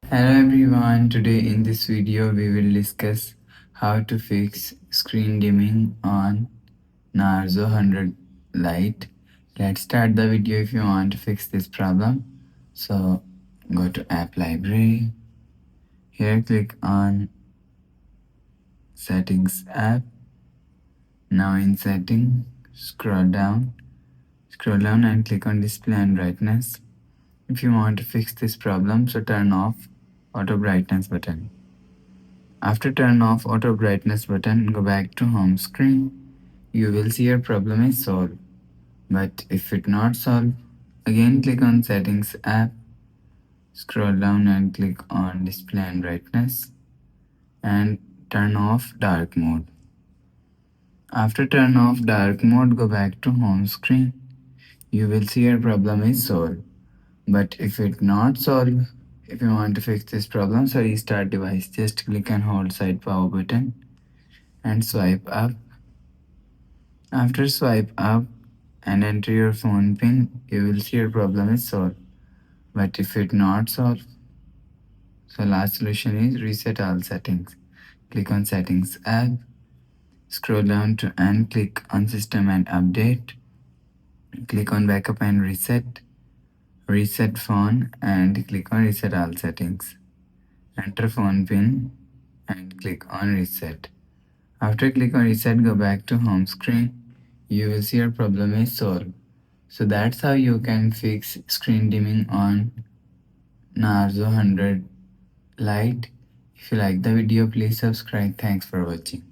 Hello everyone, today in this video we will discuss how to fix screen dimming on Narzo 100 Lite. Let's start the video if you want to fix this problem. So go to app library, here click on settings app. Now in setting, scroll down and click on display and brightness. If you want to fix this problem, so turn off auto brightness button. After turn off auto brightness button, go back to home screen. You will see your problem is solved. But if it not solved, again click on settings app, scroll down and click on display and brightness and turn off dark mode. After turn off dark mode, go back to home screen. You will see your problem is solved. But if it not solved, if you want to fix this problem, so restart device. Just click and hold side power button and swipe up. After swipe up and enter your phone pin, you will see your problem is solved. But if it not solved, so last solution is reset all settings. Click on settings app, scroll down to and click on system and update. Click on backup and reset phone and click on reset all settings. Enter phone pin and click on reset. After click on reset, go back to home screen. You will see your problem is solved. So that's how you can fix screen dimming on Narzo 100 Lite. If you like the video, please subscribe. Thanks for watching.